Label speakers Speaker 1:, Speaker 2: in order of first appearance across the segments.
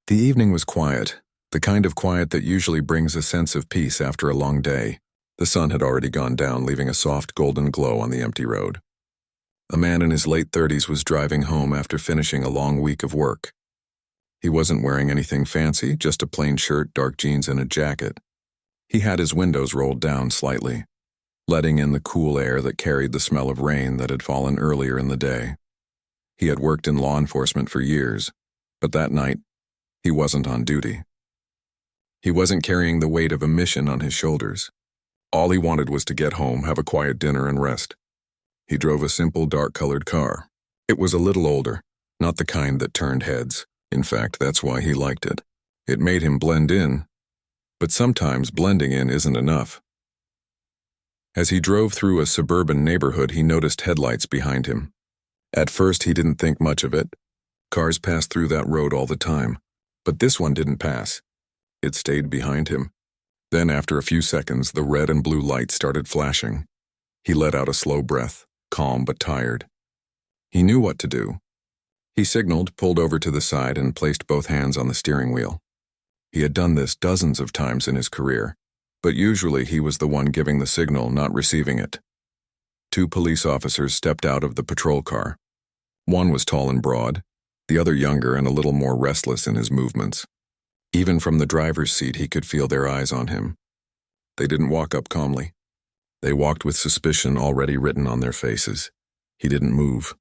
Speaker 1: The evening was quiet, the kind of quiet that usually brings a sense of peace after a long day. The sun had already gone down, leaving a soft golden glow on the empty road. A man in his late 30s was driving home after finishing a long week of work. He wasn't wearing anything fancy, just a plain shirt, dark jeans, and a jacket. He had his windows rolled down slightly, letting in the cool air that carried the smell of rain that had fallen earlier in the day. He had worked in law enforcement for years, but that night, he wasn't on duty. He wasn't carrying the weight of a mission on his shoulders. All he wanted was to get home, have a quiet dinner, and rest. He drove a simple, dark-colored car. It was a little older, not the kind that turned heads. In fact, that's why he liked it. It made him blend in, but sometimes blending in isn't enough. As he drove through a suburban neighborhood, he noticed headlights behind him. At first, he didn't think much of it. Cars passed through that road all the time, but this one didn't pass. It stayed behind him. Then, after a few seconds, the red and blue lights started flashing. He let out a slow breath, calm but tired. He knew what to do. He signaled, pulled over to the side, and placed both hands on the steering wheel. He had done this dozens of times in his career, but usually he was the one giving the signal, not receiving it. Two police officers stepped out of the patrol car. One was tall and broad, the other younger and a little more restless in his movements. Even from the driver's seat, he could feel their eyes on him. They didn't walk up calmly. They walked with suspicion already written on their faces. He didn't move.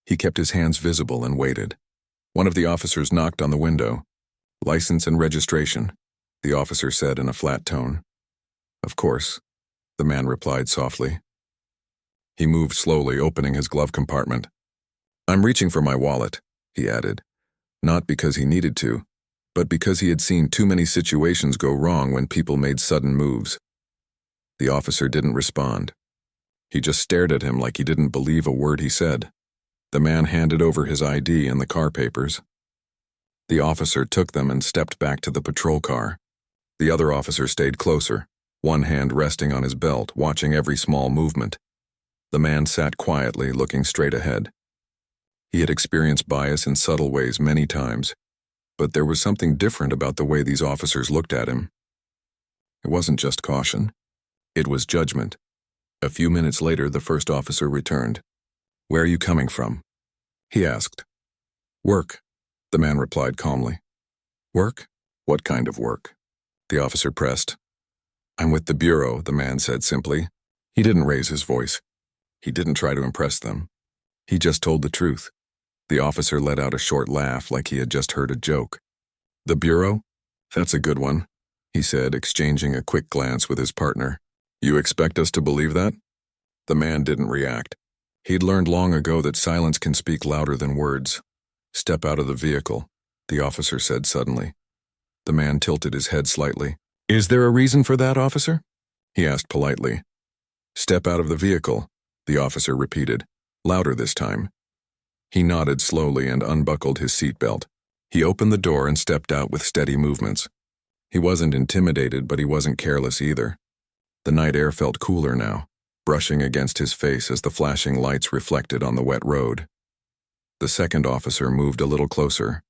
Speaker 1: He kept his hands visible and waited. One of the officers knocked on the window. "License and registration," the officer said in a flat tone. "Of course," the man replied softly. He moved slowly, opening his glove compartment. "I'm reaching for my wallet," he added, not because he needed to, but because he had seen too many situations go wrong when people made sudden moves. The officer didn't respond. He just stared at him like he didn't believe a word he said. The man handed over his ID and the car papers. The officer took them and stepped back to the patrol car. The other officer stayed closer, one hand resting on his belt, watching every small movement. The man sat quietly, looking straight ahead. He had experienced bias in subtle ways many times, but there was something different about the way these officers looked at him. It wasn't just caution. It was judgment. A few minutes later, the first officer returned. "Where are you coming from?" he asked. "Work," the man replied calmly. "Work? What kind of work?" the officer pressed. "I'm with the bureau," the man said simply. He didn't raise his voice. He didn't try to impress them. He just told the truth. The officer let out a short laugh like he had just heard a joke. "The bureau? That's a good one," he said, exchanging a quick glance with his partner. "You expect us to believe that?" The man didn't react. He'd learned long ago that silence can speak louder than words. "Step out of the vehicle," the officer said suddenly. The man tilted his head slightly. "Is there a reason for that, officer?" he asked politely. "Step out of the vehicle," the officer repeated, louder this time. He nodded slowly and unbuckled his seatbelt. He opened the door and stepped out with steady movements. He wasn't intimidated, but he wasn't careless either. The night air felt cooler now, brushing against his face as the flashing lights reflected on the wet road. The second officer moved a little closer.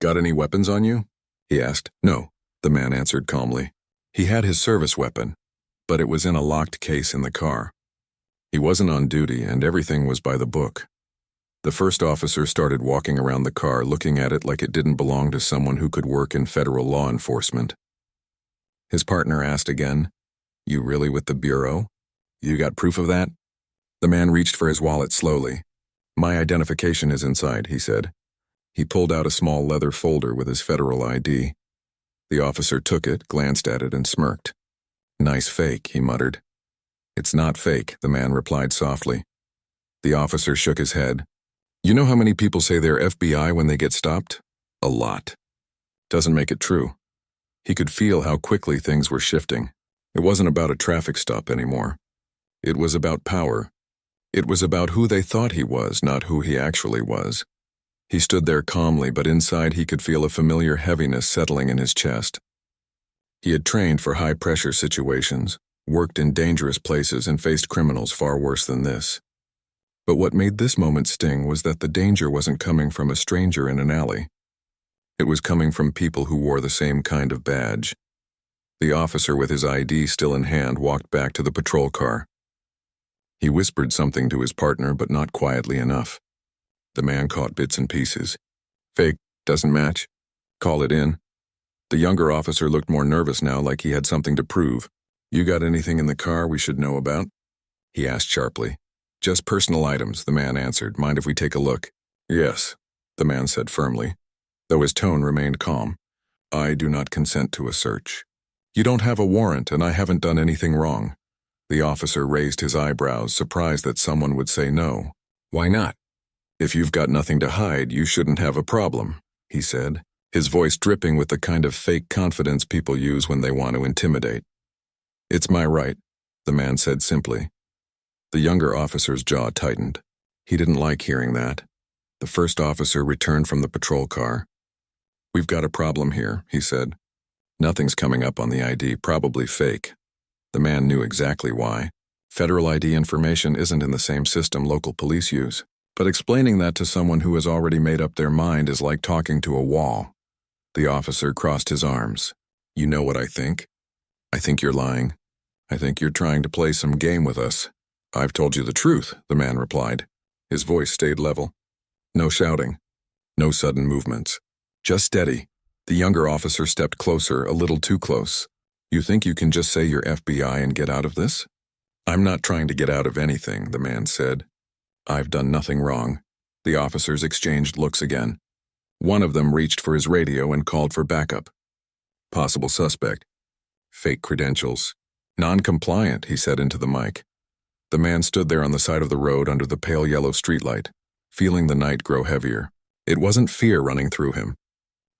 Speaker 1: "Got any weapons on you?" he asked. "No," the man answered calmly. He had his service weapon, but it was in a locked case in the car. He wasn't on duty, and everything was by the book. The first officer started walking around the car, looking at it like it didn't belong to someone who could work in federal law enforcement. His partner asked again, "You really with the bureau? You got proof of that?" The man reached for his wallet slowly. "My identification is inside," he said. He pulled out a small leather folder with his federal ID. The officer took it, glanced at it, and smirked. "Nice fake," he muttered. "It's not fake," the man replied softly. The officer shook his head. "You know how many people say they're FBI when they get stopped? A lot. Doesn't make it true." He could feel how quickly things were shifting. It wasn't about a traffic stop anymore. It was about power. It was about who they thought he was, not who he actually was. He stood there calmly, but inside he could feel a familiar heaviness settling in his chest. He had trained for high-pressure situations, worked in dangerous places, and faced criminals far worse than this. But what made this moment sting was that the danger wasn't coming from a stranger in an alley. It was coming from people who wore the same kind of badge. The officer with his ID still in hand walked back to the patrol car. He whispered something to his partner, but not quietly enough. The man caught bits and pieces. Fake, doesn't match. Call it in. The younger officer looked more nervous now, like he had something to prove. You got anything in the car we should know about? He asked sharply. Just personal items, the man answered. Mind if we take a look? Yes, the man said firmly, though his tone remained calm. I do not consent to a search. You don't have a warrant, and I haven't done anything wrong. The officer raised his eyebrows, surprised that someone would say no. Why not? If you've got nothing to hide, you shouldn't have a problem, he said, his voice dripping with the kind of fake confidence people use when they want to intimidate. It's my right, the man said simply. The younger officer's jaw tightened. He didn't like hearing that. The first officer returned from the patrol car. We've got a problem here, he said. Nothing's coming up on the ID, probably fake. The man knew exactly why. Federal ID information isn't in the same system local police use. But explaining that to someone who has already made up their mind is like talking to a wall. The officer crossed his arms. You know what I think? I think you're lying. I think you're trying to play some game with us. I've told you the truth, the man replied. His voice stayed level. No shouting. No sudden movements. Just steady. The younger officer stepped closer, a little too close. You think you can just say you're FBI and get out of this? I'm not trying to get out of anything, the man said. I've done nothing wrong. The officers exchanged looks again. One of them reached for his radio and called for backup. Possible suspect. Fake credentials. Non-compliant, he said into the mic. The man stood there on the side of the road under the pale yellow streetlight, feeling the night grow heavier. It wasn't fear running through him.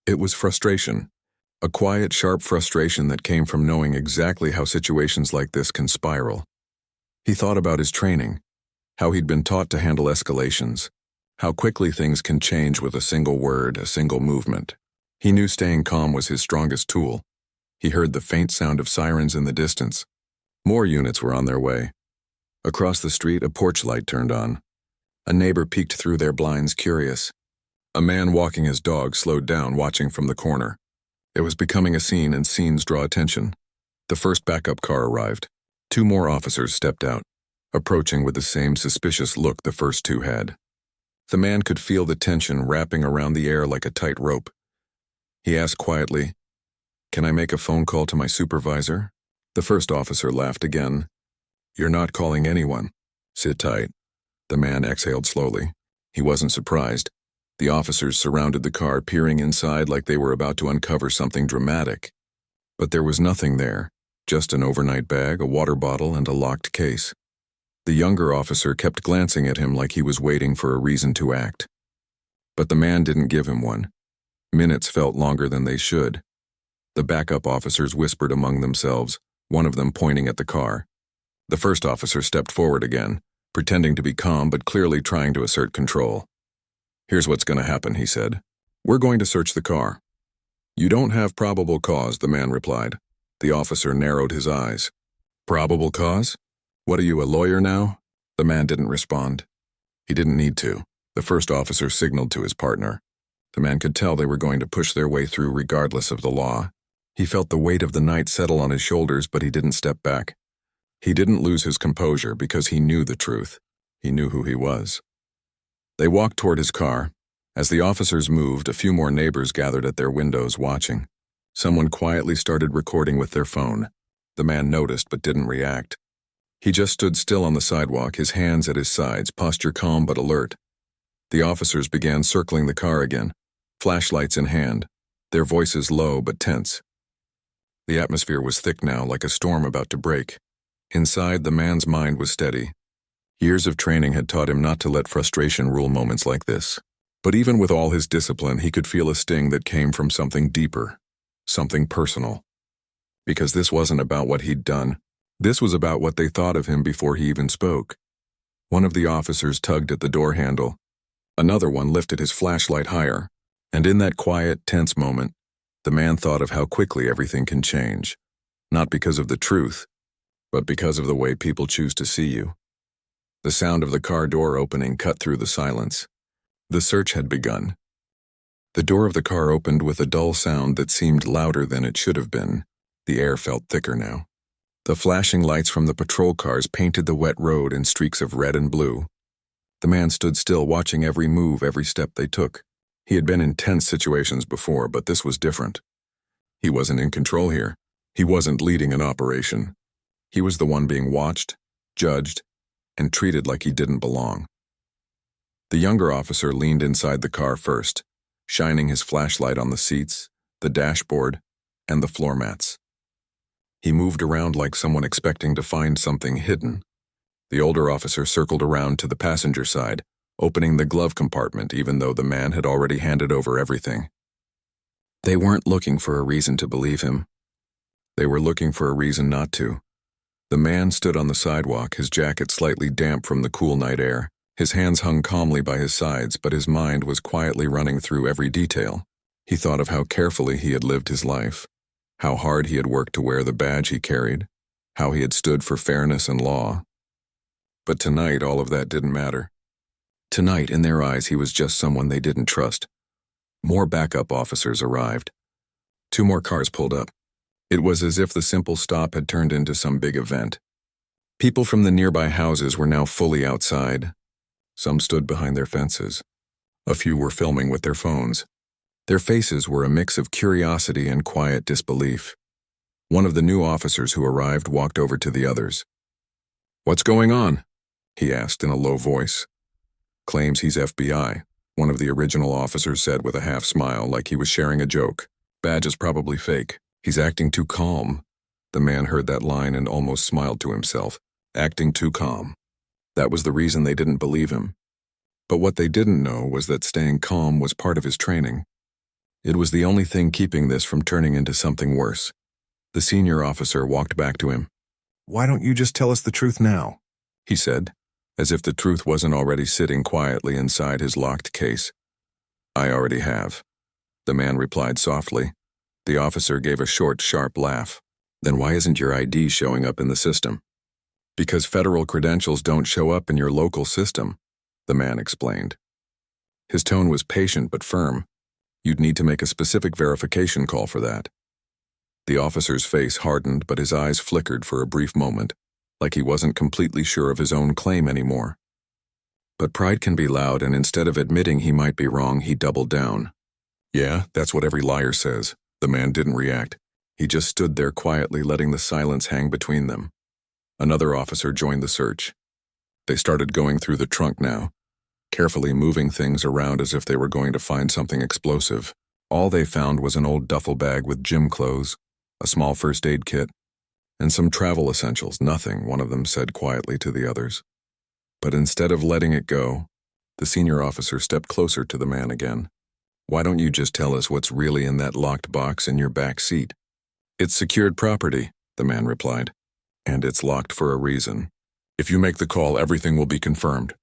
Speaker 1: It was frustration. A quiet, sharp frustration that came from knowing exactly how situations like this can spiral. He thought about his training, how he'd been taught to handle escalations, how quickly things can change with a single word, a single movement. He knew staying calm was his strongest tool. He heard the faint sound of sirens in the distance. More units were on their way. Across the street, a porch light turned on. A neighbor peeked through their blinds, curious. A man walking his dog slowed down, watching from the corner. It was becoming a scene, and scenes draw attention. The first backup car arrived. 2 more officers stepped out, approaching with the same suspicious look the first 2 had. The man could feel the tension wrapping around the air like a tight rope. He asked quietly, "Can I make a phone call to my supervisor?" The first officer laughed again. "You're not calling anyone. Sit tight." The man exhaled slowly. He wasn't surprised. The officers surrounded the car, peering inside like they were about to uncover something dramatic. But there was nothing there, just an overnight bag, a water bottle, and a locked case. The younger officer kept glancing at him like he was waiting for a reason to act. But the man didn't give him one. Minutes felt longer than they should. The backup officers whispered among themselves, one of them pointing at the car. The first officer stepped forward again, pretending to be calm but clearly trying to assert control. "Here's what's going to happen," he said. "We're going to search the car." "You don't have probable cause," the man replied. The officer narrowed his eyes. "Probable cause? What are you, a lawyer now?" The man didn't respond. He didn't need to. The first officer signaled to his partner. The man could tell they were going to push their way through regardless of the law. He felt the weight of the night settle on his shoulders, but he didn't step back. He didn't lose his composure because he knew the truth. He knew who he was. They walked toward his car. As the officers moved, a few more neighbors gathered at their windows watching. Someone quietly started recording with their phone. The man noticed but didn't react. He just stood still on the sidewalk, his hands at his sides, posture calm but alert. The officers began circling the car again, flashlights in hand, their voices low but tense. The atmosphere was thick now, like a storm about to break. Inside, the man's mind was steady. Years of training had taught him not to let frustration rule moments like this. But even with all his discipline, he could feel a sting that came from something deeper, something personal. Because this wasn't about what he'd done. This was about what they thought of him before he even spoke. One of the officers tugged at the door handle. Another one lifted his flashlight higher. And in that quiet, tense moment, the man thought of how quickly everything can change. Not because of the truth, but because of the way people choose to see you. The sound of the car door opening cut through the silence. The search had begun. The door of the car opened with a dull sound that seemed louder than it should have been. The air felt thicker now. The flashing lights from the patrol cars painted the wet road in streaks of red and blue. The man stood still, watching every move, every step they took. He had been in tense situations before, but this was different. He wasn't in control here. He wasn't leading an operation. He was the one being watched, judged, and treated like he didn't belong. The younger officer leaned inside the car first, shining his flashlight on the seats, the dashboard, and the floor mats. He moved around like someone expecting to find something hidden. The older officer circled around to the passenger side, opening the glove compartment even though the man had already handed over everything. They weren't looking for a reason to believe him. They were looking for a reason not to. The man stood on the sidewalk, his jacket slightly damp from the cool night air. His hands hung calmly by his sides, but his mind was quietly running through every detail. He thought of how carefully he had lived his life, how hard he had worked to wear the badge he carried, how he had stood for fairness and law. But tonight, all of that didn't matter. Tonight, in their eyes, he was just someone they didn't trust. More backup officers arrived. 2 more cars pulled up. It was as if the simple stop had turned into some big event. People from the nearby houses were now fully outside. Some stood behind their fences. A few were filming with their phones. Their faces were a mix of curiosity and quiet disbelief. One of the new officers who arrived walked over to the others. "What's going on?" he asked in a low voice. "Claims he's FBI," one of the original officers said with a half smile, like he was sharing a joke. "Badge is probably fake. He's acting too calm." The man heard that line and almost smiled to himself. Acting too calm. That was the reason they didn't believe him. But what they didn't know was that staying calm was part of his training. It was the only thing keeping this from turning into something worse. The senior officer walked back to him. "Why don't you just tell us the truth now?" he said, as if the truth wasn't already sitting quietly inside his locked case. "I already have," the man replied softly. The officer gave a short, sharp laugh. "Then why isn't your ID showing up in the system?" "Because federal credentials don't show up in your local system," the man explained. His tone was patient but firm. "You'd need to make a specific verification call for that." The officer's face hardened, but his eyes flickered for a brief moment, like he wasn't completely sure of his own claim anymore. But pride can be loud, and instead of admitting he might be wrong, he doubled down. "Yeah, that's what every liar says." The man didn't react. He just stood there quietly, letting the silence hang between them. Another officer joined the search. They started going through the trunk now, carefully moving things around as if they were going to find something explosive. All they found was an old duffel bag with gym clothes, a small first aid kit, and some travel essentials. "Nothing," one of them said quietly to the others. But instead of letting it go, the senior officer stepped closer to the man again. "Why don't you just tell us what's really in that locked box in your back seat?" "It's secured property," the man replied, "and it's locked for a reason. If you make the call, everything will be confirmed."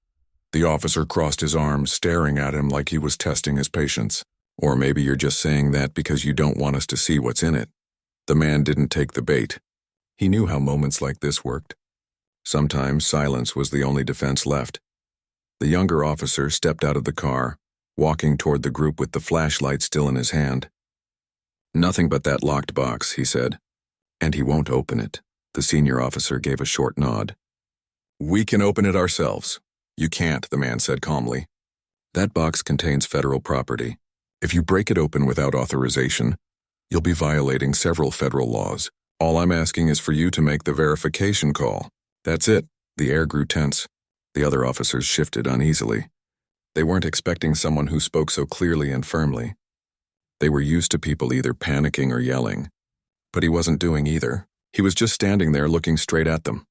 Speaker 1: The officer crossed his arms, staring at him like he was testing his patience. "Or maybe you're just saying that because you don't want us to see what's in it." The man didn't take the bait. He knew how moments like this worked. Sometimes silence was the only defense left. The younger officer stepped out of the car, walking toward the group with the flashlight still in his hand. "Nothing but that locked box," he said. "And he won't open it." The senior officer gave a short nod. "We can open it ourselves." "You can't," the man said calmly. "That box contains federal property. If you break it open without authorization, you'll be violating several federal laws. All I'm asking is for you to make the verification call. That's it." The air grew tense. The other officers shifted uneasily. They weren't expecting someone who spoke so clearly and firmly. They were used to people either panicking or yelling. But he wasn't doing either. He was just standing there looking straight at them.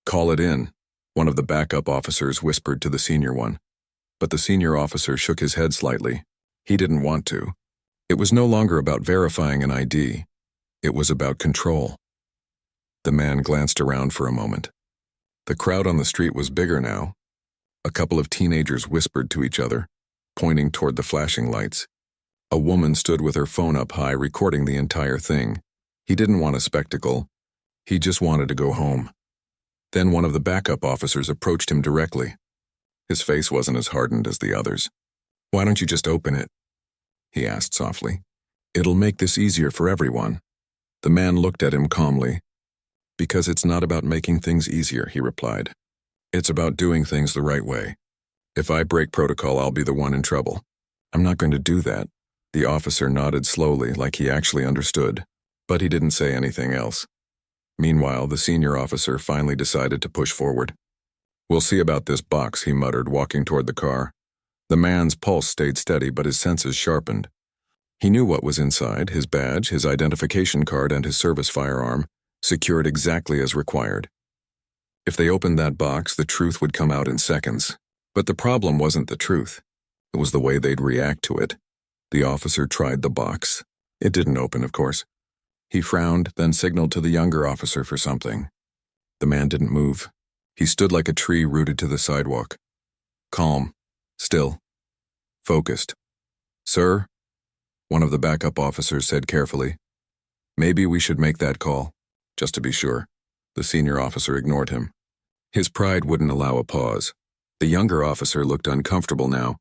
Speaker 1: "Call it in," one of the backup officers whispered to the senior one. But the senior officer shook his head slightly. He didn't want to. It was no longer about verifying an ID. It was about control. The man glanced around for a moment. The crowd on the street was bigger now. A couple of teenagers whispered to each other, pointing toward the flashing lights. A woman stood with her phone up high, recording the entire thing. He didn't want a spectacle. He just wanted to go home. Then one of the backup officers approached him directly. His face wasn't as hardened as the others. "Why don't you just open it?" he asked softly. "It'll make this easier for everyone." The man looked at him calmly. "Because it's not about making things easier," he replied. "It's about doing things the right way. If I break protocol, I'll be the one in trouble. I'm not going to do that." The officer nodded slowly, like he actually understood, but he didn't say anything else. Meanwhile, the senior officer finally decided to push forward. "We'll see about this box," he muttered, walking toward the car. The man's pulse stayed steady, but his senses sharpened. He knew what was inside: his badge, his identification card, and his service firearm, secured exactly as required. If they opened that box, the truth would come out in seconds. But the problem wasn't the truth. It was the way they'd react to it. The officer tried the box. It didn't open, of course. He frowned, then signaled to the younger officer for something. The man didn't move. He stood like a tree rooted to the sidewalk. Calm, still, focused. "Sir," one of the backup officers said carefully. "Maybe we should make that call, just to be sure." The senior officer ignored him. His pride wouldn't allow a pause. The younger officer looked uncomfortable now.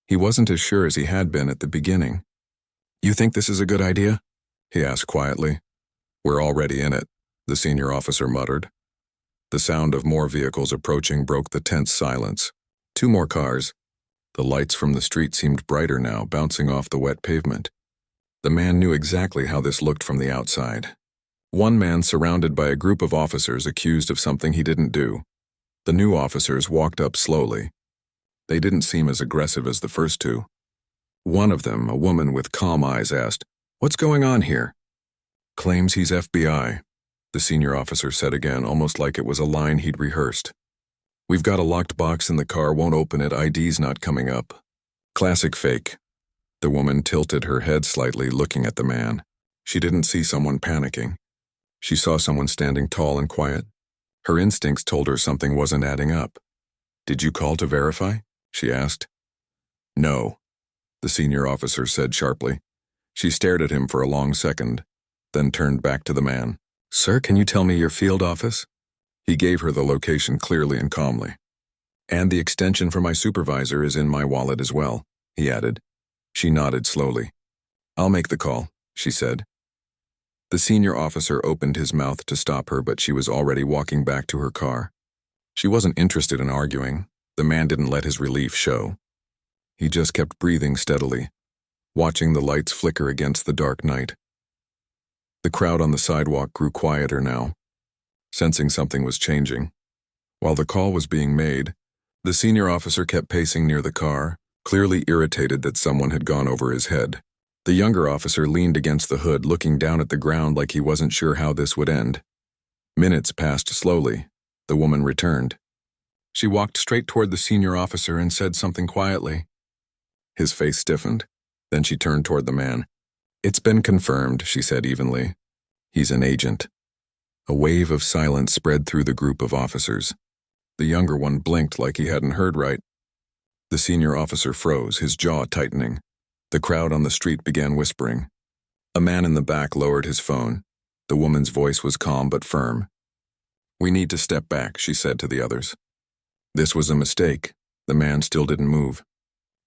Speaker 1: He wasn't as sure as he had been at the beginning. "You think this is a good idea?" he asked quietly. "We're already in it," the senior officer muttered. The sound of more vehicles approaching broke the tense silence. 2 more cars. The lights from the street seemed brighter now, bouncing off the wet pavement. The man knew exactly how this looked from the outside. One man surrounded by a group of officers accused of something he didn't do. The new officers walked up slowly. They didn't seem as aggressive as the first 2. One of them, a woman with calm eyes, asked, "What's going on here?" "Claims he's FBI," the senior officer said again, almost like it was a line he'd rehearsed. "We've got a locked box in the car, won't open it, ID's not coming up." "Classic fake." The woman tilted her head slightly, looking at the man. She didn't see someone panicking. She saw someone standing tall and quiet. Her instincts told her something wasn't adding up. "Did you call to verify?" she asked. "No," the senior officer said sharply. She stared at him for a long second, then turned back to the man. "Sir, can you tell me your field office?" He gave her the location clearly and calmly. "And the extension for my supervisor is in my wallet as well," he added. She nodded slowly. "I'll make the call," she said. The senior officer opened his mouth to stop her, but she was already walking back to her car. She wasn't interested in arguing. The man didn't let his relief show. He just kept breathing steadily, watching the lights flicker against the dark night. The crowd on the sidewalk grew quieter now, sensing something was changing. While the call was being made, the senior officer kept pacing near the car, clearly irritated that someone had gone over his head. The younger officer leaned against the hood, looking down at the ground like he wasn't sure how this would end. Minutes passed slowly. The woman returned. She walked straight toward the senior officer and said something quietly. His face stiffened. Then she turned toward the man. "It's been confirmed," she said evenly. "He's an agent." A wave of silence spread through the group of officers. The younger one blinked like he hadn't heard right. The senior officer froze, his jaw tightening. The crowd on the street began whispering. A man in the back lowered his phone. The woman's voice was calm but firm. "We need to step back," she said to the others. This was a mistake. The man still didn't move.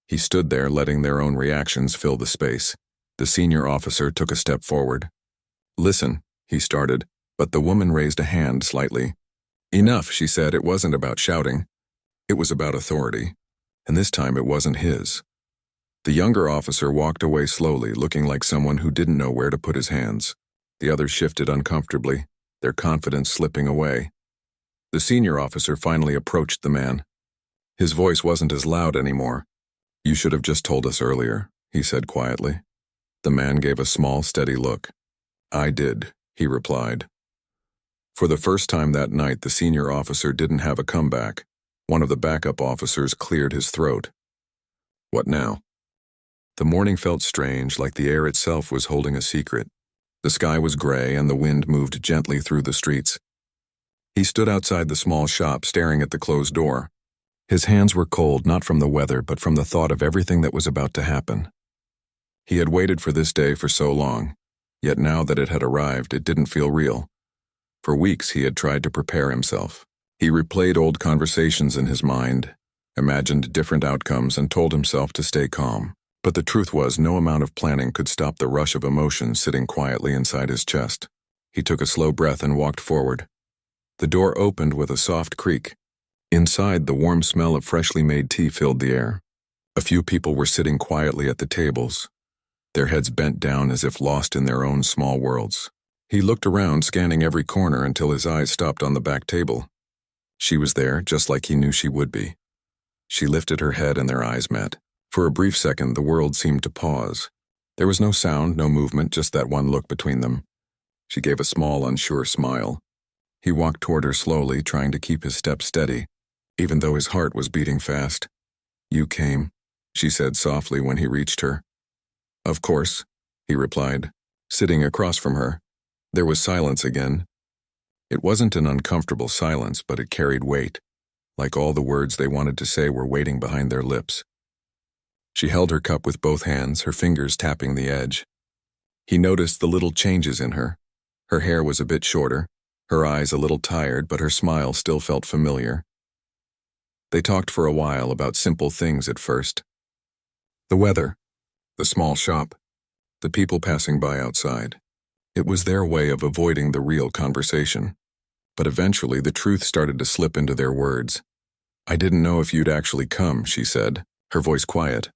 Speaker 1: He stood there, letting their own reactions fill the space. The senior officer took a step forward. "Listen," he started, but the woman raised a hand slightly. "Enough," she said. It wasn't about shouting. It was about authority. And this time it wasn't his. The younger officer walked away slowly, looking like someone who didn't know where to put his hands. The others shifted uncomfortably, their confidence slipping away. The senior officer finally approached the man. His voice wasn't as loud anymore. "You should have just told us earlier," he said quietly. The man gave a small, steady look. "I did," he replied. For the first time that night, the senior officer didn't have a comeback. One of the backup officers cleared his throat. "What now?" The morning felt strange, like the air itself was holding a secret. The sky was gray and the wind moved gently through the streets. He stood outside the small shop, staring at the closed door. His hands were cold, not from the weather, but from the thought of everything that was about to happen. He had waited for this day for so long, yet now that it had arrived, it didn't feel real. For weeks he had tried to prepare himself. He replayed old conversations in his mind, imagined different outcomes, and told himself to stay calm. But the truth was, no amount of planning could stop the rush of emotion sitting quietly inside his chest. He took a slow breath and walked forward. The door opened with a soft creak. Inside, the warm smell of freshly made tea filled the air. A few people were sitting quietly at the tables, their heads bent down as if lost in their own small worlds. He looked around, scanning every corner until his eyes stopped on the back table. She was there, just like he knew she would be. She lifted her head and their eyes met. For a brief second, the world seemed to pause. There was no sound, no movement, just that one look between them. She gave a small, unsure smile. He walked toward her slowly, trying to keep his steps steady, even though his heart was beating fast. "You came," she said softly when he reached her. "Of course," he replied, sitting across from her. There was silence again. It wasn't an uncomfortable silence, but it carried weight, like all the words they wanted to say were waiting behind their lips. She held her cup with both hands, her fingers tapping the edge. He noticed the little changes in her. Her hair was a bit shorter, her eyes a little tired, but her smile still felt familiar. They talked for a while about simple things at first. The weather, the small shop, the people passing by outside. It was their way of avoiding the real conversation. But eventually the truth started to slip into their words. "I didn't know if you'd actually come," she said, her voice quiet.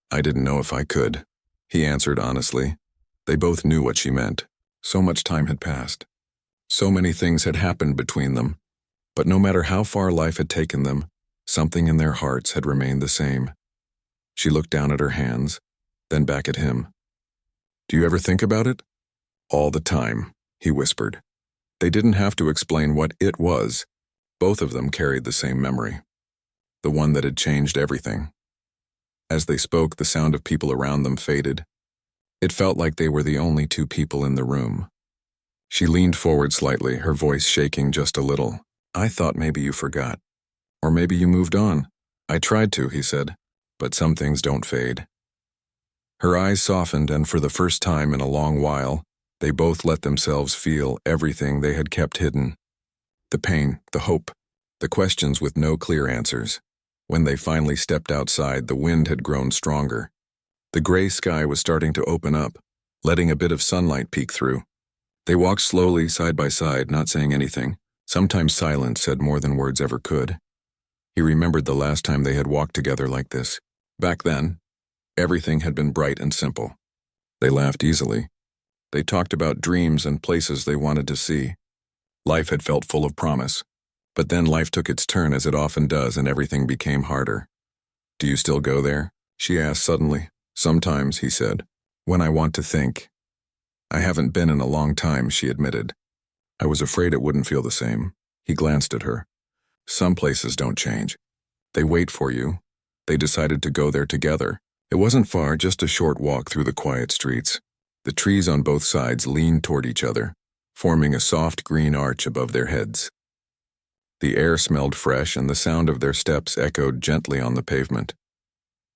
Speaker 1: "I didn't know if I could," he answered honestly. They both knew what she meant. So much time had passed. So many things had happened between them. But no matter how far life had taken them, something in their hearts had remained the same. She looked down at her hands, then back at him. "Do you ever think about it?" "All the time," he whispered. They didn't have to explain what it was. Both of them carried the same memory. The one that had changed everything. As they spoke, the sound of people around them faded. It felt like they were the only two people in the room. She leaned forward slightly, her voice shaking just a little. "I thought maybe you forgot. Or maybe you moved on." "I tried to," he said, "but some things don't fade." Her eyes softened, and for the first time in a long while, they both let themselves feel everything they had kept hidden. The pain, the hope, the questions with no clear answers. When they finally stepped outside, the wind had grown stronger. The gray sky was starting to open up, letting a bit of sunlight peek through. They walked slowly, side by side, not saying anything. Sometimes silence said more than words ever could. He remembered the last time they had walked together like this. Back then, everything had been bright and simple. They laughed easily. They talked about dreams and places they wanted to see. Life had felt full of promise. But then life took its turn, as it often does, and everything became harder. "Do you still go there?" she asked suddenly. "Sometimes," he said, "when I want to think." "I haven't been in a long time," she admitted. "I was afraid it wouldn't feel the same." He glanced at her. "Some places don't change. They wait for you." They decided to go there together. It wasn't far, just a short walk through the quiet streets. The trees on both sides leaned toward each other, forming a soft green arch above their heads. The air smelled fresh, and the sound of their steps echoed gently on the pavement.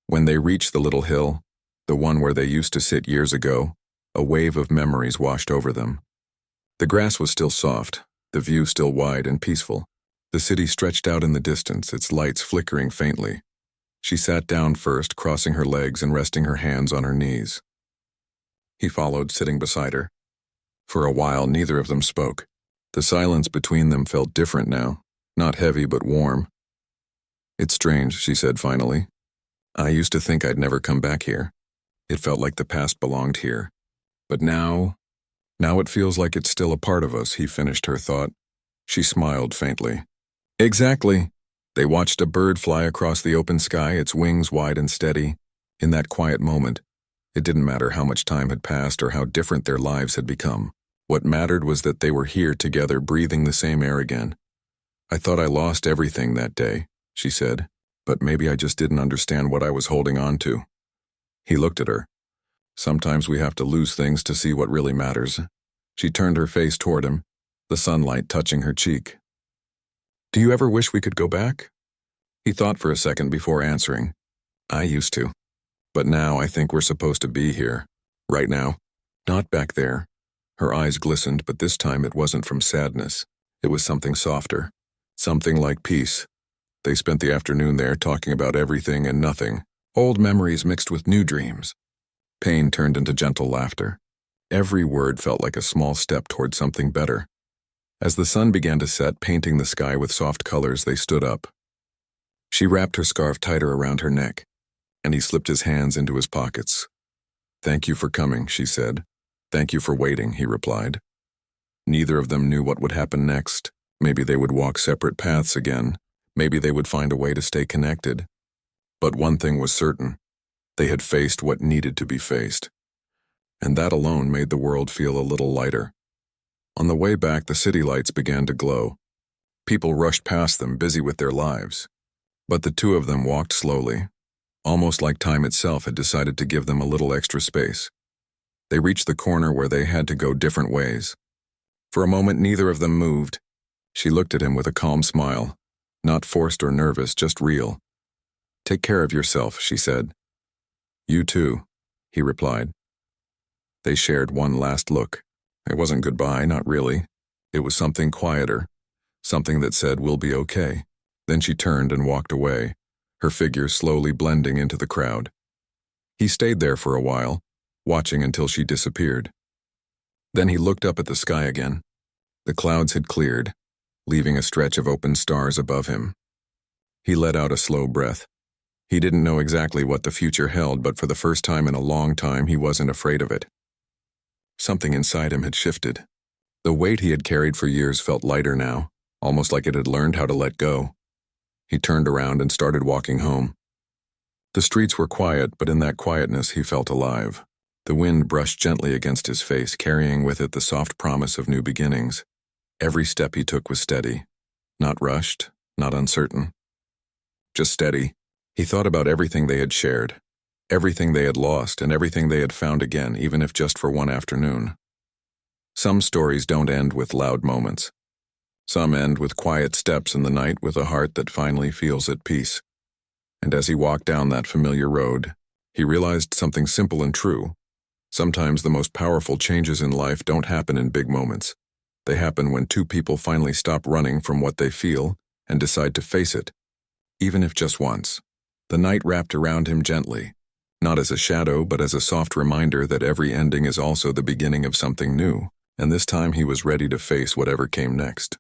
Speaker 1: When they reached the little hill, the one where they used to sit years ago, a wave of memories washed over them. The grass was still soft, the view still wide and peaceful. The city stretched out in the distance, its lights flickering faintly. She sat down first, crossing her legs and resting her hands on her knees. He followed, sitting beside her. For a while, neither of them spoke. The silence between them felt different now, not heavy but warm. "It's strange," she said finally. "I used to think I'd never come back here. It felt like the past belonged here. But now it feels like it's still a part of us," he finished her thought. She smiled faintly. "Exactly." They watched a bird fly across the open sky, its wings wide and steady. In that quiet moment, it didn't matter how much time had passed or how different their lives had become. What mattered was that they were here together, breathing the same air again. "I thought I lost everything that day," she said, "but maybe I just didn't understand what I was holding on to." He looked at her. "Sometimes we have to lose things to see what really matters." She turned her face toward him, the sunlight touching her cheek. "Do you ever wish we could go back?" He thought for a second before answering. "I used to. But now I think we're supposed to be here. Right now. Not back there." Her eyes glistened, but this time it wasn't from sadness. It was something softer. Something like peace. They spent the afternoon there talking about everything and nothing. Old memories mixed with new dreams. Pain turned into gentle laughter. Every word felt like a small step toward something better. As the sun began to set, painting the sky with soft colors, they stood up. She wrapped her scarf tighter around her neck, and he slipped his hands into his pockets. "Thank you for coming," she said. "Thank you for waiting," he replied. Neither of them knew what would happen next. Maybe they would walk separate paths again. Maybe they would find a way to stay connected. But one thing was certain. They had faced what needed to be faced. And that alone made the world feel a little lighter. On the way back, the city lights began to glow. People rushed past them, busy with their lives. But the two of them walked slowly, almost like time itself had decided to give them a little extra space. They reached the corner where they had to go different ways. For a moment, neither of them moved. She looked at him with a calm smile, not forced or nervous, just real. "Take care of yourself," she said. "You too," he replied. They shared one last look. It wasn't goodbye, not really. It was something quieter, something that said, "We'll be okay." Then she turned and walked away, her figure slowly blending into the crowd. He stayed there for a while, watching until she disappeared. Then he looked up at the sky again. The clouds had cleared, leaving a stretch of open stars above him. He let out a slow breath. He didn't know exactly what the future held, but for the first time in a long time, he wasn't afraid of it. Something inside him had shifted. The weight he had carried for years felt lighter now, almost like it had learned how to let go. He turned around and started walking home. The streets were quiet, but in that quietness he felt alive. The wind brushed gently against his face, carrying with it the soft promise of new beginnings. Every step he took was steady, not rushed, not uncertain. Just steady. He thought about everything they had shared, everything they had lost, and everything they had found again, even if just for one afternoon. Some stories don't end with loud moments. Some end with quiet steps in the night, with a heart that finally feels at peace. And as he walked down that familiar road, he realized something simple and true. Sometimes the most powerful changes in life don't happen in big moments. They happen when two people finally stop running from what they feel and decide to face it, even if just once. The night wrapped around him gently, not as a shadow, but as a soft reminder that every ending is also the beginning of something new, and this time he was ready to face whatever came next.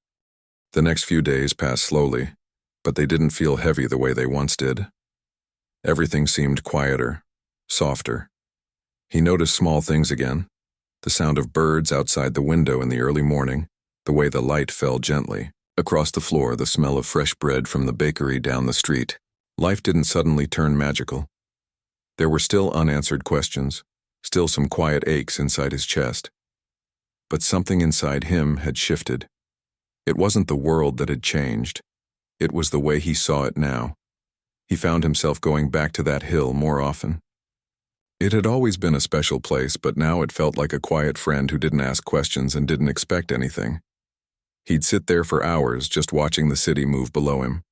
Speaker 1: The next few days passed slowly, but they didn't feel heavy the way they once did. Everything seemed quieter, softer. He noticed small things again, the sound of birds outside the window in the early morning, the way the light fell gently. Across the floor, the smell of fresh bread from the bakery down the street. Life didn't suddenly turn magical. There were still unanswered questions, still some quiet aches inside his chest. But something inside him had shifted. It wasn't the world that had changed. It was the way he saw it now. He found himself going back to that hill more often. It had always been a special place, but now it felt like a quiet friend who didn't ask questions and didn't expect anything. He'd sit there for hours just watching the city move below him.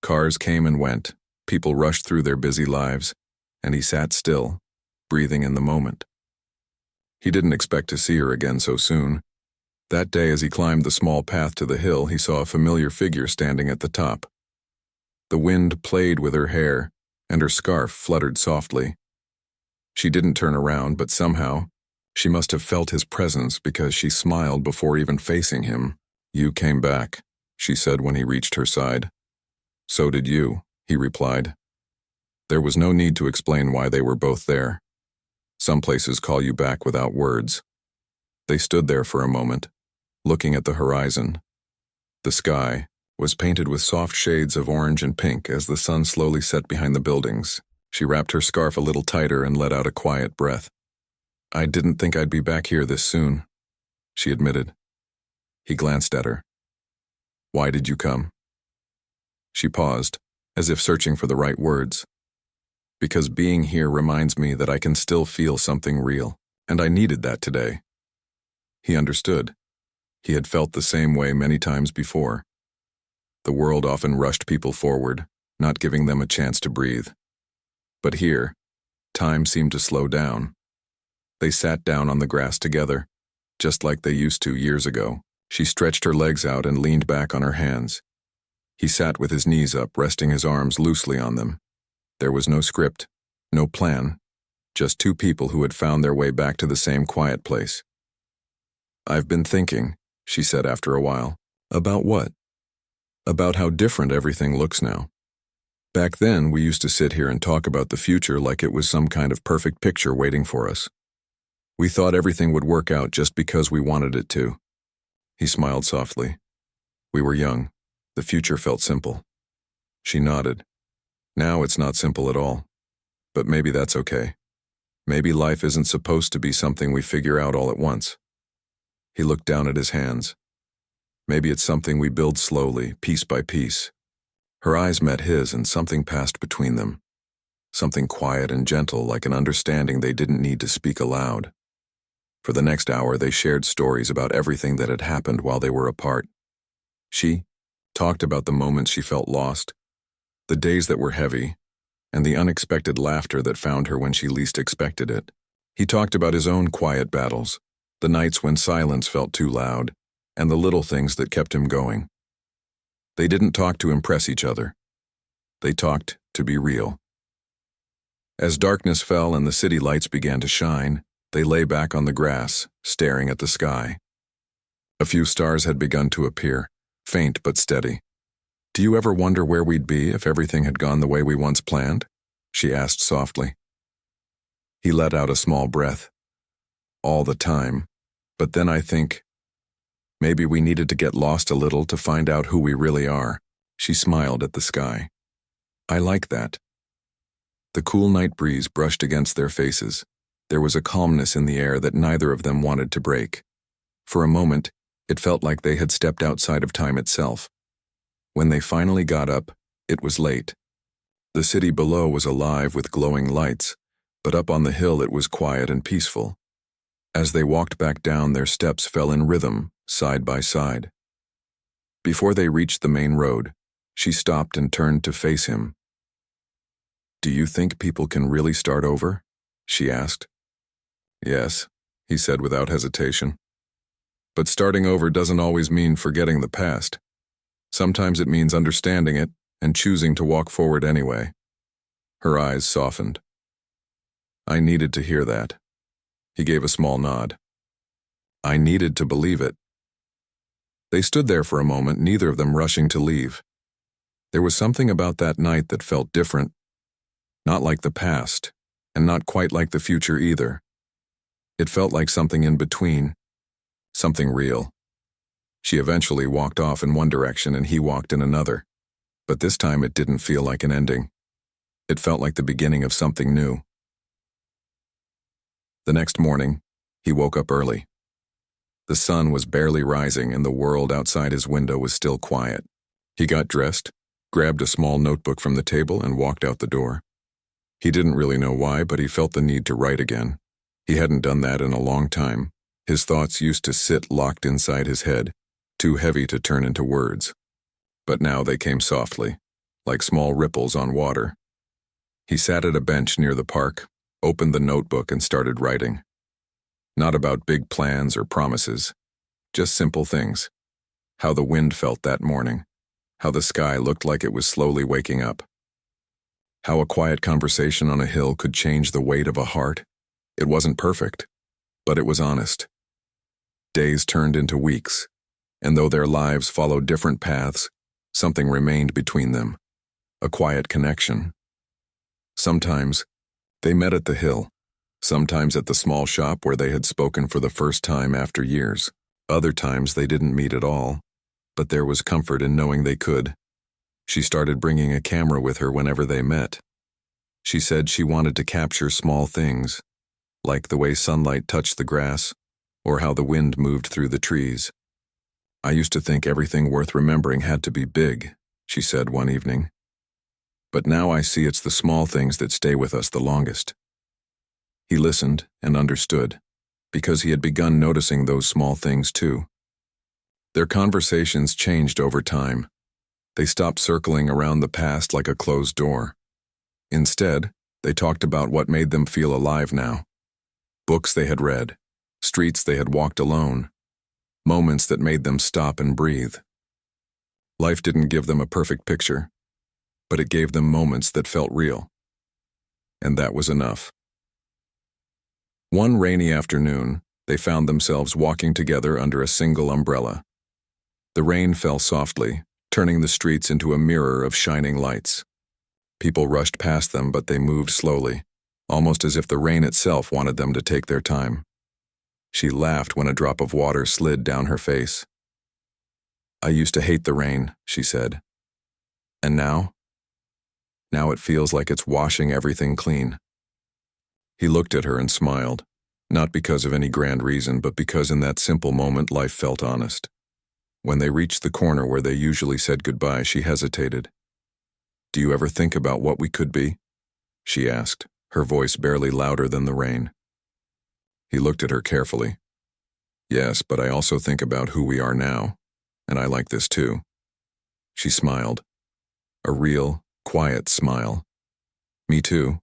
Speaker 1: Cars came and went, people rushed through their busy lives, and he sat still, breathing in the moment. He didn't expect to see her again so soon. That day, as he climbed the small path to the hill, he saw a familiar figure standing at the top. The wind played with her hair, and her scarf fluttered softly. She didn't turn around, but somehow, she must have felt his presence because she smiled before even facing him. "You came back," she said when he reached her side. "So did you," he replied. There was no need to explain why they were both there. Some places call you back without words. They stood there for a moment, looking at the horizon. The sky was painted with soft shades of orange and pink as the sun slowly set behind the buildings. She wrapped her scarf a little tighter and let out a quiet breath. "I didn't think I'd be back here this soon," she admitted. He glanced at her. "Why did you come?" She paused, as if searching for the right words. "Because being here reminds me that I can still feel something real, and I needed that today." He understood. He had felt the same way many times before. The world often rushed people forward, not giving them a chance to breathe. But here, time seemed to slow down. They sat down on the grass together, just like they used to years ago. She stretched her legs out and leaned back on her hands. He sat with his knees up, resting his arms loosely on them. There was no script, No plan, just two people who had found their way back to the same quiet place. "I've been thinking," she said after a while. "About what?" "About how different everything looks now. Back then, we used to sit here and talk about the future like it was some kind of perfect picture waiting for us. We thought everything would work out just because we wanted it to." He smiled softly. "We were young. The future felt simple." She nodded. "Now it's not simple at all. But maybe that's okay. Maybe life isn't supposed to be something we figure out all at once." He looked down at his hands. "Maybe it's something we build slowly, piece by piece." Her eyes met his and something passed between them. Something quiet and gentle, like an understanding they didn't need to speak aloud. For the next hour, they shared stories about everything that had happened while they were apart. She talked about the moments she felt lost, the days that were heavy, and the unexpected laughter that found her when she least expected it. He talked about his own quiet battles, the nights when silence felt too loud, and the little things that kept him going. They didn't talk to impress each other. They talked to be real. As darkness fell and the city lights began to shine, they lay back on the grass, staring at the sky. A few stars had begun to appear, faint but steady. "Do you ever wonder where we'd be if everything had gone the way we once planned?" she asked softly. He let out a small breath. "All the time. But then I think maybe we needed to get lost a little to find out who we really are." She smiled at the sky. "I like that." The cool night breeze brushed against their faces. There was a calmness in the air that neither of them wanted to break. For a moment, it felt like they had stepped outside of time itself. When they finally got up, it was late. The city below was alive with glowing lights, but up on the hill it was quiet and peaceful. As they walked back down, their steps fell in rhythm, side by side. Before they reached the main road, she stopped and turned to face him. "Do you think people can really start over?" she asked. "Yes," he said without hesitation. "But starting over doesn't always mean forgetting the past. Sometimes it means understanding it and choosing to walk forward anyway." Her eyes softened. "I needed to hear that." He gave a small nod. "I needed to believe it." They stood there for a moment, neither of them rushing to leave. There was something about that night that felt different. Not like the past, and not quite like the future either. It felt like something in between, something real. She eventually walked off in one direction and he walked in another, but this time it didn't feel like an ending. It felt like the beginning of something new. The next morning, he woke up early. The sun was barely rising and the world outside his window was still quiet. He got dressed, grabbed a small notebook from the table and walked out the door. He didn't really know why, but he felt the need to write again. He hadn't done that in a long time. His thoughts used to sit locked inside his head, too heavy to turn into words. But now they came softly, like small ripples on water. He sat at a bench near the park, opened the notebook and started writing. Not about big plans or promises, just simple things. How the wind felt that morning, how the sky looked like it was slowly waking up. How a quiet conversation on a hill could change the weight of a heart. It wasn't perfect, but it was honest. Days turned into weeks, and though their lives followed different paths, something remained between them, a quiet connection. Sometimes they met at the hill, sometimes at the small shop where they had spoken for the first time after years. Other times they didn't meet at all, but there was comfort in knowing they could. She started bringing a camera with her whenever they met. She said she wanted to capture small things, like the way sunlight touched the grass, or how the wind moved through the trees. "I used to think everything worth remembering had to be big," she said one evening. "But now I see it's the small things that stay with us the longest." He listened and understood, because he had begun noticing those small things too. Their conversations changed over time. They stopped circling around the past like a closed door. Instead, they talked about what made them feel alive now. Books they had read, streets they had walked alone, moments that made them stop and breathe. Life didn't give them a perfect picture, but it gave them moments that felt real. and that was enough. One rainy afternoon, they found themselves walking together under a single umbrella. The rain fell softly, turning the streets into a mirror of shining lights. People rushed past them, but they moved slowly, almost as if the rain itself wanted them to take their time. She laughed when a drop of water slid down her face. "I used to hate the rain," she said. "And now? Now it feels like it's washing everything clean." He looked at her and smiled, not because of any grand reason, but because in that simple moment life felt honest. When they reached the corner where they usually said goodbye, she hesitated. "Do you ever think about what we could be?" she asked, her voice barely louder than the rain. He looked at her carefully. "Yes, but I also think about who we are now, and I like this too." She smiled. A real, quiet smile. "Me too."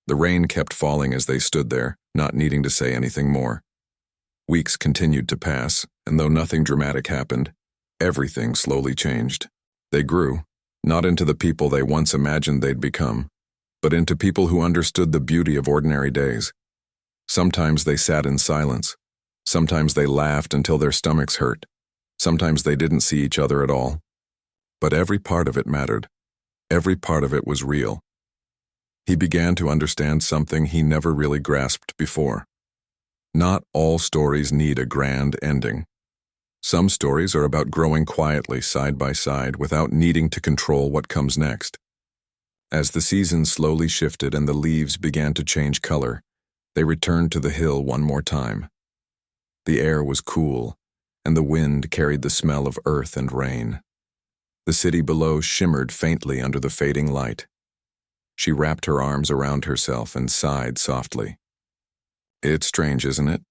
Speaker 1: The rain kept falling as they stood there, not needing to say anything more. Weeks continued to pass, and though nothing dramatic happened, everything slowly changed. They grew, not into the people they once imagined they'd become, but into people who understood the beauty of ordinary days. Sometimes they sat in silence. Sometimes they laughed until their stomachs hurt. Sometimes they didn't see each other at all. But every part of it mattered. Every part of it was real. He began to understand something he never really grasped before. Not all stories need a grand ending. Some stories are about growing quietly side by side without needing to control what comes next. As the seasons slowly shifted and the leaves began to change color, they returned to the hill one more time. The air was cool, and the wind carried the smell of earth and rain. The city below shimmered faintly under the fading light. She wrapped her arms around herself and sighed softly. "It's strange, isn't it?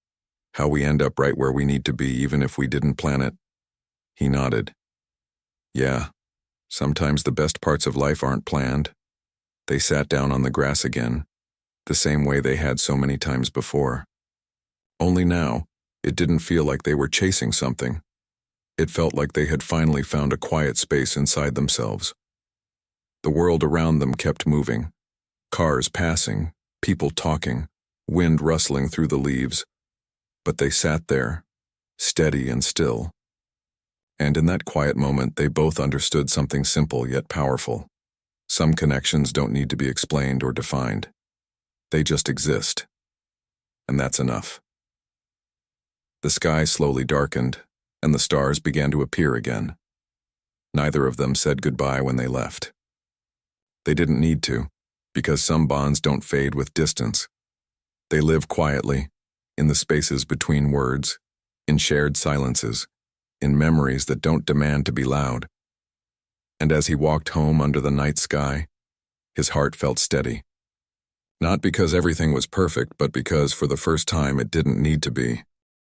Speaker 1: How we end up right where we need to be even if we didn't plan it." He nodded. "Yeah, sometimes the best parts of life aren't planned." They sat down on the grass again, the same way they had so many times before. Only now, it didn't feel like they were chasing something. It felt like they had finally found a quiet space inside themselves. The world around them kept moving. Cars passing, people talking, wind rustling through the leaves. But they sat there, steady and still. And in that quiet moment, they both understood something simple yet powerful. Some connections don't need to be explained or defined. They just exist. And that's enough. The sky slowly darkened, and the stars began to appear again. Neither of them said goodbye when they left. They didn't need to, because some bonds don't fade with distance. They live quietly, in the spaces between words, in shared silences, in memories that don't demand to be loud. And as he walked home under the night sky, his heart felt steady. Not because everything was perfect, but because for the first time it didn't need to be.